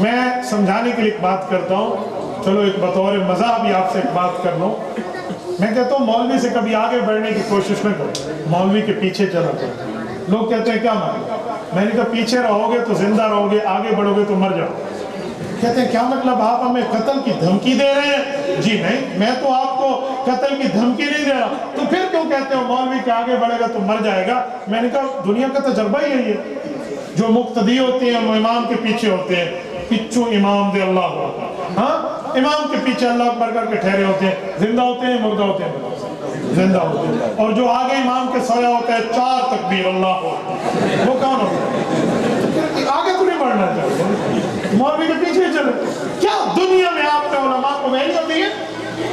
میں سمجھانے کے لیے ایک بات کرتا ہوں، چلو ایک بطور مزاح بھی آپ سے ایک بات کر لوں. میں کہتا ہوں مولوی سے کبھی آگے بڑھنے کی کوشش نہ کرو، مولوی کے پیچھے چلا کرو. لوگ کہتے ہیں کیا مطلب؟ میں نے کہا پیچھے رہو گے تو زندہ رہو گے، آگے بڑھو گے تو مر جاؤ. کہتے ہیں کیا مطلب آپ ہمیں قتل کی دھمکی دے رہے ہیں؟ جی نہیں، میں تو آپ کو قتل کی دھمکی نہیں دے رہا. تو پھر کیوں کہتے ہو مولوی کے آگے بڑھے گا تو مر جائے گا؟ میں نے کہا دنیا کا تجربہ ہی یہی ہے. جو مقتدی ہوتے ہیں وہ امام کے پیچھے ہوتے ہیں، پچھو امام دے اللہ ہو. ہاں، امام کے پیچھے اللہ اکبر کر کے ٹھہرے ہوتے ہیں. زندہ ہوتے ہیں مردہ ہوتے ہیں؟ زندہ ہوتے ہیں. اور جو آگے امام کے سویا ہوتا ہے 4 تکبیر اللہ ہو، وہ کون ہوتا ہے؟ آگے تو نہیں بڑھنا چاہیے، مولوی کے پیچھے چلے. کیا دنیا میں آپ نے علماء کو ویلیو دی ہے؟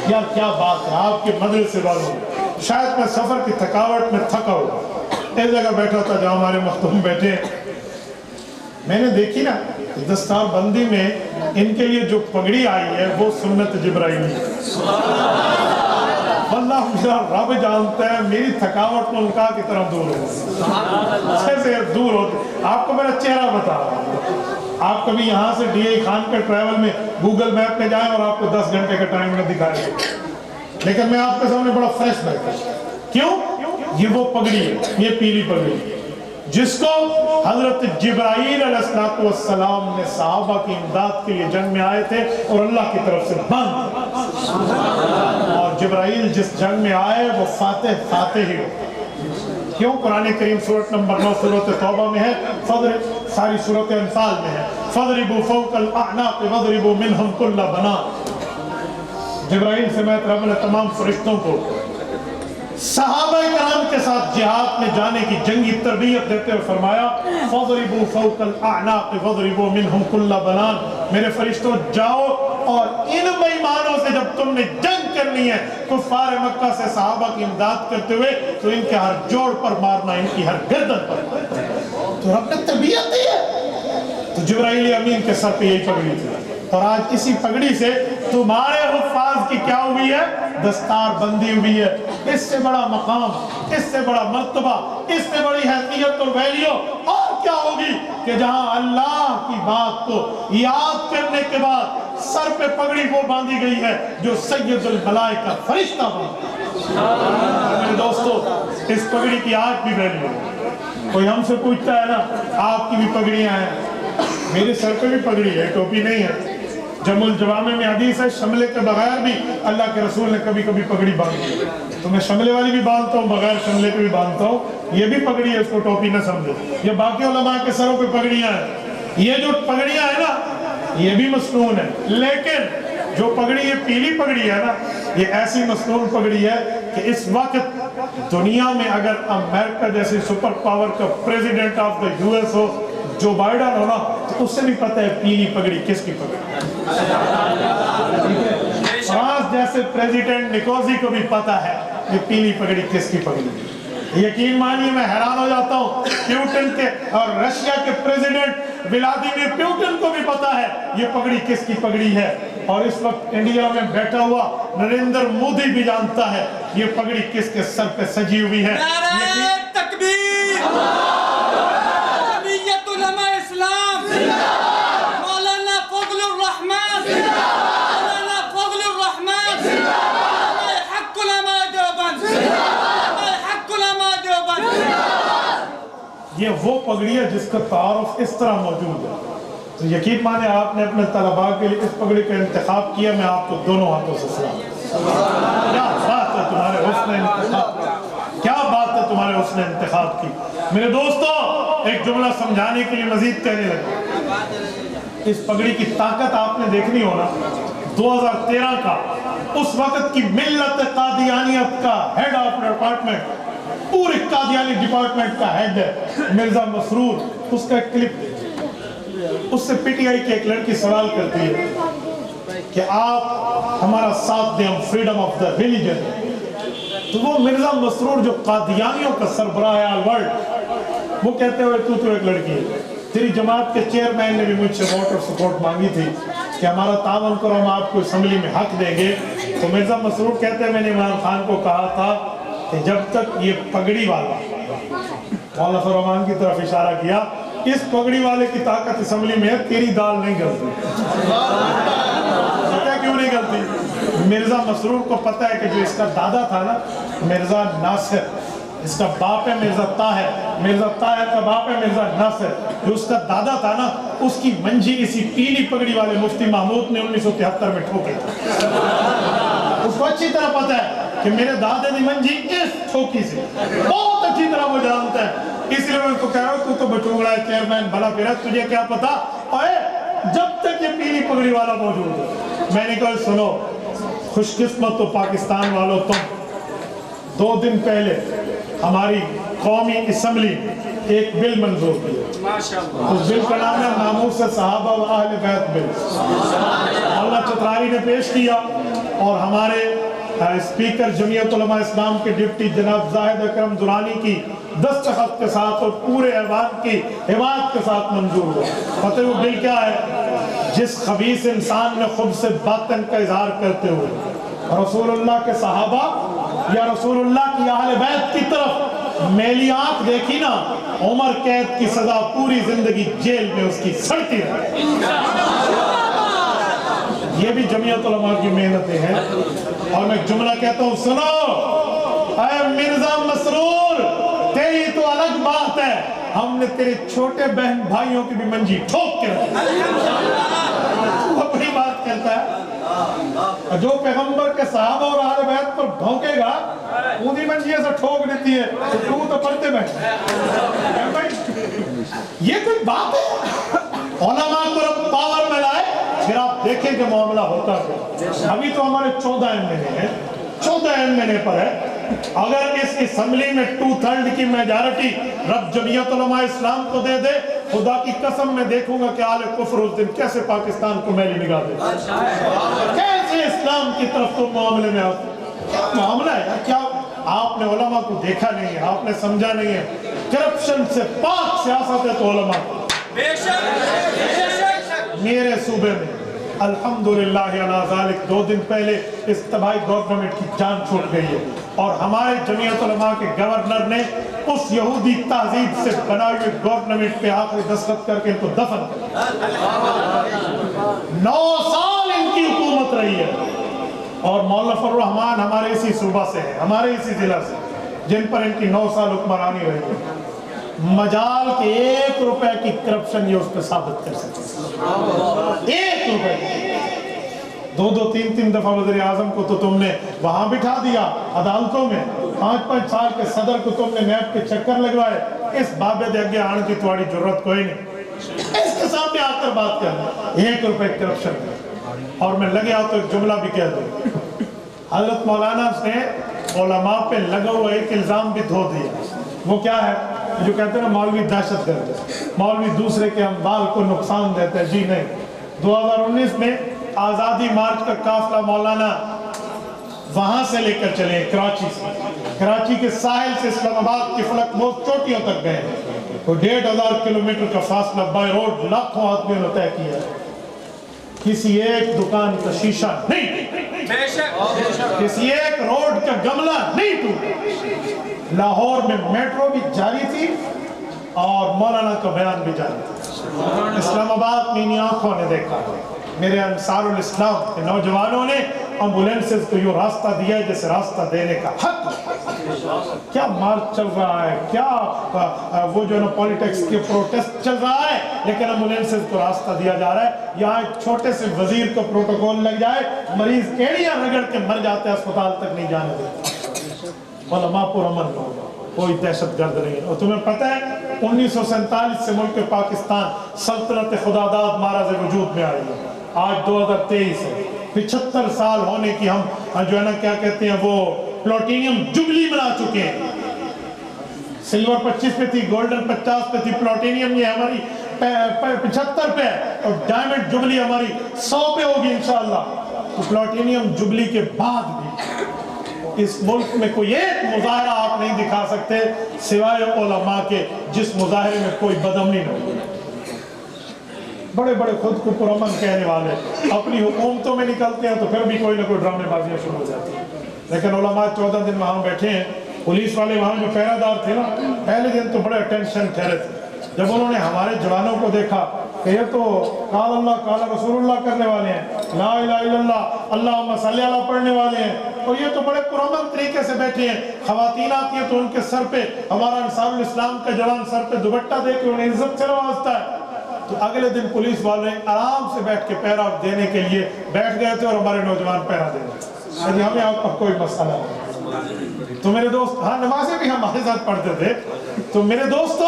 یار کیا بات ہے، آپ کے مدرسے والوں. شاید میں سفر کی تھکاوٹ میں تھکا ہوا ایک جگہ بیٹھا تھا جہاں ہمارے مختوم بیٹھے. میں نے دیکھی نا دستار بندی میں ان کے لیے جو پگڑی آئی ہے وہ سنت جبرائیلی ہے. واللہ میرا رب جانتا ہے میری تھکاوٹ ملکہ کی طرف دور ہوتی سے دور ہوتی. آپ کو میرا چہرہ بتا رہا ہوں، آپ کبھی یہاں سے ڈی اے خان کے ٹریول میں گوگل میپ پہ جائیں اور آپ کو 10 گھنٹے کا ٹائم نہ دکھائے گا، لیکن میں آپ کے سامنے بڑا فریش بیٹھا. کیوں؟ یہ وہ پگڑی ہے، یہ پیلی پگڑی جس کو حضرت جبرائیل علیہ السلام نے صحابہ کی امداد کے لیے جنگ میں آئے تھے اور اللہ کی طرف سے بند. اور جبرائیل جس جنگ میں آئے وہ فاتح ہی ہو. کیوں؟ قرآن کریم سورت نمبر 9 سورت توبہ میں ہے، ساری سورت انفال میں ہے، فَضْرِبُوا فَوْقَ الْأَعْنَاقِ وَضْرِبُوا مِنْهُمْ كُلَّ بَنَانٍ. جبرائیل سے میں رب نے تمام فرشتوں کو صحابہ کرام کے ساتھ جہاد میں جانے کی جنگی تربیت دیتے ہوئے فرمایا فَضْرِبُوا فَوْقَ الْأَعْنَاقِ وَضْرِبُوا مِنْهُمْ كُلَّ بَنَانٍ. میرے فرشتوں جاؤ اور ان بیمانوں سے جب تم نے جنگ کرنی ہے کفار مکہ سے صحابہ کی امداد کرتے ہوئے تو ان کے ہر جوڑ پر مارنا، ان کی ہر گردن پر. تو رب نے تربیت دی ہے. تو جبرائیل امین کے سر پہ یہی پگڑی تھی اور آج اسی پگڑی سے تمہارے حفاظ کی کیا ہوئی ہے؟ دستار بندی ہوئی ہے. اس سے بڑا مقام، اس سے بڑا مرتبہ، اس سے بڑی حیثیت اور ویلیو اور کیا ہوگی کہ جہاں اللہ کی بات کو یاد کرنے کے بعد سر پہ پگڑی وہ باندھی گئی ہے جو سید الملائکہ فرشتہ باندھی. میرے دوستو اس پگڑی کی آج بھی ویلیو ہے. کوئی ہم سے پوچھتا ہے نا آپ کی بھی پگڑیاں ہیں، میرے سر پہ بھی پگڑی ہے، ٹوپی نہیں ہے. جمع الجوامع میں حدیث ہے شملے کے بغیر بھی اللہ کے رسول نے کبھی کبھی پگڑی باندھی. تو میں شملے والی بھی باندھتا ہوں، بغیر شملے کے بھی باندھتا ہوں. یہ بھی پگڑی ہے، اس کو ٹوپی نہ سمجھے. یہ باقی علماء کے سروں پہ پگڑیاں ہیں. یہ جو پگڑیاں ہیں نا یہ بھی مصنون ہے، لیکن جو پگڑی یہ پیلی پگڑی ہے نا یہ ایسی مصنون پگڑی ہے کہ اس وقت دنیا میں اگر امریکہ جیسی سپر پاور کا president of the U S who Joe Biden ہو نا تو اس سے بھی پتہ ہے پیلی پگڑی کس کی پگڑی. فرانس جیسے پریزیڈنٹ نکوزی کو بھی پتہ ہے یہ پیلی پگڑی کس کی پگڑی. یقین مانیے میں حیران ہو جاتا ہوں پیوٹن کے اور رشیا کے پریزیڈنٹ ولادیمیر پیوٹن کو بھی پتا ہے یہ پگڑی کس کی پگڑی ہے. اور اس وقت انڈیا میں بیٹھا ہوا نریندر مودی بھی جانتا ہے یہ پگڑی کس کے سر پہ سجی ہوئی ہے. نعرہ تکبیر، جمعیت علماء اسلام، مولانا فضل الرحمان، مولانا فضل الرحمان، علماء حق علماء دیوبند، علماء حق علماء دیوبند. یہ وہ پگڑی ہے جس کا تعارف اس طرح موجود ہے. تو یقین مانے آپ نے اپنے طلباء کے لیے اس پگڑی کا انتخاب کیا، میں آپ کو دونوں ہاتھوں سے سلام. کیا بات ہے تمہارے حسن انتخاب، کیا بات ہے تمہارے حسن انتخاب کی. میرے دوستو ایک جملہ سمجھانے کے لیے مزید کہنے لگے. اس پگڑی کی طاقت آپ نے دیکھنی ہونا. 2013 کا اس وقت کی ملت قادیانیت کا ہیڈ آف ڈپارٹمنٹ، پورے قادیانی ڈپارٹمنٹ کا ہیڈ ہے مرزا مسرور. اس کا ایک کلپ اس سے پی ٹی آئی کی ایک لڑکی سوال کرتی ہے کہ آپ ہمارا ساتھ دیں، ہم فریڈم آف دا ریلیجن. تو وہ مرزا مسرور جو قادیانیوں کا سربراہ ہے آل ورلڈ، وہ کہتے ہوئے تو ایک لڑکی ہے، تیری جماعت کے چیئرمین نے بھی مجھ سے ووٹ اور سپورٹ مانگی تھی کہ ہمارا تعاون کرو، ہم آپ کو اسمبلی میں حق دیں گے. تو مرزا مسرور کہتے ہیں میں نے عمران خان کو کہا تھا کہ جب تک یہ پگڑی والا، مولانا فرمان کی طرف اشارہ کیا، اس پگڑی والے کی طاقت اسمبلی میں ہے، تیری دال نہیں گلتی۔ پتہ کیوں نہیں گلتی؟ مرزا مسرور کو پتہ ہے کہ جو اس کا دادا تھا نا مرزا ناصر، اس کا باپ ہے مرزا طاہر کا باپ ہے مرزا ناصر، جو اس کا دادا تھا نا اس کی منجی اسی پیلی پگڑی والے مفتی محمود نے 1973 میں ٹھوکی۔ اس کو اچھی طرح پتہ ہے کہ میرے دادے دی منجی اس ٹھوکی سے، بہت اچھی طرح وہ جانتا ہے۔ اس لیے میں اس کو کہہ رہا ہوں تو تو بچونگڑا ہے، چیئرمین بھلا پھرا، تجھے کیا پتا؟ اوے جب تک یہ پیلی پگڑی والا موجود ہے۔ میں نے کہا سنو، خوش قسمت تو پاکستان والوں تم، 2 دن پہلے ہماری قومی اسمبلی ایک بل منظور کیا، اس بل کا نام ہے ناموس صحابہ و اہل بیت بل۔ مولانا چتراری نے پیش کیا اور ہمارے اسپیکر جمعیت علماء اسلام کے ڈپٹی جناب زاہد اکرم درانی کی دستخط کے ساتھ اور پورے ایوان کی حمایت کے ساتھ منظور ہوا۔ پتہ وہ بل کیا ہے؟ جس خبیث انسان نے خبث باطن کا اظہار کرتے ہوئے رسول اللہ کے صحابہ یا رسول اللہ کی اہل بیت کی طرف میلی آنکھ دیکھی نا، عمر قید کی سزا پوری زندگی جیل میں اس کی سڑتی رہے۔ یہ بھی جمعیت علماء کی محنتیں ہیں۔ اور میں جملہ کہتا ہوں، سنو اے مرزا مسرور، تیری تو الگ بات ہے، ہم نے تیرے چھوٹے بہن بھائیوں کی بھی منجی ٹھوک کے رکھی۔ تو اپنی بات کہتا ہے، جو پیغمبر کے صحابہ اور اہل بیت پر بھونکے گا اونی منجی ایسا ٹھوک دیتی ہے تو پڑھتے بیٹھے۔ یہ کوئی بات ہے؟ علماء کو رب پاور میں لائے، پھر آپ دیکھیں کہ معاملہ ہوتا ہے۔ ابھی تو ہمارے 14 MNA ہیں، 14 MNA پر ہے۔ اگر اس اسمبلی میں 2/3 کی میجارٹی رب جمعیت علماء اسلام کو دے دے، خدا کی قسم میں دیکھوں گا کہ آل کفر اس دن کیسے پاکستان کو میلی نگاہ دے، کیسے اسلام کی طرف تو معاملے میں آتے۔ کیا معاملہ ہے؟ کیا آپ نے علماء کو دیکھا نہیں ہے؟ آپ نے سمجھا نہیں ہے؟ کرپشن سے پاک سیاست ہے تو علماء کو۔ میرے صوبے میں الحمدللہ علی ذالک 2 دن پہلے اس تباہی گورنمنٹ کی جان چھوٹ گئی ہے، اور ہمارے جمعیت علماء کے گورنر نے اس یہودی تہذیب سے بنائی ہوئی گورنمنٹ پہ آخری دستخط کر کے ان کو دفن کر 9 سال ان کی حکومت رہی ہے۔ اور مولانا الرحمان ہمارے اسی صوبہ سے ہیں، ہمارے اسی ضلع سے، جن پر ان کی 9 سال حکمرانی رہی ہے۔ مجال کے 1 روپے کی کرپشن یہ اس پہ ثابت کر سکتے، 1 روپے۔ 2 3 دفعہ وزیر اعظم کو تو تم نے وہاں بٹھا دیا عدالتوں میں، 5 سال کے صدر کو تم نے نیب کے چکر لگوائے۔ اس بابے دے اگے آنے کی تمہاری ضرورت کوئی نہیں، اس کے سامنے آ کر بات کرنا 1 روپے کرپشن۔ اور میں لگے آؤ تو ایک جملہ بھی کہہ دوں، حضرت مولانا نے علماء پہ لگا ہوا ایک الزام بھی دھو دیا۔ وہ کیا ہے؟ جو کہتے ہیں نا مولوی دہشت گرد ہے، مولوی دوسرے کے اموال کو نقصان دیتے ہیں۔ جی نہیں، 2019 میں آزادی مارچ کا قافلہ مولانا وہاں سے لے کر چلے، کراچی سے، کراچی کے ساحل سے اسلام آباد کی فلک موت چوٹیوں تک گئے، وہ 1500 کلومیٹر کا فاصلہ بائی روڈ لاکھوں آدمیوں نے طے کیا ہے۔ کسی ایک دکان کا شیشہ نہیں، کسی ایک روڈ کا گملہ نہیں ٹوٹا۔ لاہور میں میٹرو بھی جاری تھی اور مولانا کا بیان بھی جاری تھا۔ اسلام آباد میں انہی آنکھوں نے دیکھا، میرے انصار الاسلام کے نوجوانوں نے ایمبولینسز کو یہ راستہ دیا ہے جیسے راستہ دینے کا حق۔ کیا مارچ چل رہا ہے، کیا وہ جو ہے نا پولیٹکس کے پروٹیسٹ چل رہا ہے، لیکن ایمبولینسز کو راستہ دیا جا رہا ہے۔ یہاں ایک چھوٹے سے وزیر کا پروٹوکول لگ جائے، مریض ایڑیاں رگڑ کے مر جاتے ہیں، اسپتال تک نہیں جانے دیتے۔ علماء پر امن ہوگا، کوئی دہشت گرد نہیں ہے۔ اور تمہیں پتہ ہے 1947 سے ملک پاکستان سلطنت خداداد مہاراج وجود میں آئی ہے، آج 2023 ہے، 75 سال ہونے کی ہم جو ہے نا کیا کہتے ہیں وہ پلاٹینیم جبلی بنا چکے ہیں۔ سلور 25 پہ تھی، گولڈن 50 پہ تھی، پلاٹینیم یہ ہماری 75 پہ ہے، اور ڈائمنڈ جبلی ہماری 100 پہ ہوگی انشاءاللہ۔ تو پلاٹینیم جبلی کے بعد بھی اس ملک میں کوئی ایک مظاہرہ آپ نہیں دکھا سکتے سوائے علماء کے جس مظاہرے میں کوئی بدامنی نہ ہو۔ بڑے بڑے خود کو پرامن کہنے والے اپنی حکومتوں میں نکلتے ہیں تو پھر بھی کوئی نہ کوئی ڈرامے بازیاں شروع ہو جاتی ہیں، لیکن علماء 14 دن وہاں بیٹھے ہیں۔ پولیس والے وہاں جو پہرہ دار تھے نا، پہلے دن تو بڑے اٹینشن ٹھہرے تھے، جب انہوں نے ہمارے جوانوں کو دیکھا کہ یہ تو قال اللہ قال رسول اللہ کرنے والے ہیں، لا الہ الا اللہ اللہم صلی اللہ پڑھنے والے ہیں، اور یہ تو بڑے پرامن طریقے سے بیٹھے ہیں، خواتین آتی ہیں تو ان کے سر پہ ہمارا انصار الاسلام کا جوان سر پہ دوپٹہ دے کے انہیں عزت سے نوازتا ہے، تو اگلے دن پولیس والے آرام سے بیٹھ کے پہرا دینے کے لیے بیٹھ گئے تھے اور ہمارے نوجوان پہرا دے رہے تھے، ہمیں آپ کا کوئی مسئلہ نہیں۔ تو میرے دوست، ہاں نمازیں بھی ہمارے ساتھ پڑھتے تھے، تو میرے دوستو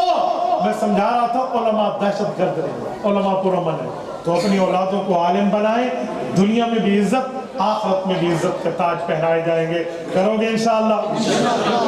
میں سمجھا رہا تھا علماء دہشت گرد نہیں، علماء پرامن ہے، تو اپنی اولادوں کو عالم بنائیں، دنیا میں بھی عزت آخرت میں بھی عزت کے تاج پہنائے جائیں گے، کرو گے انشاءاللہ؟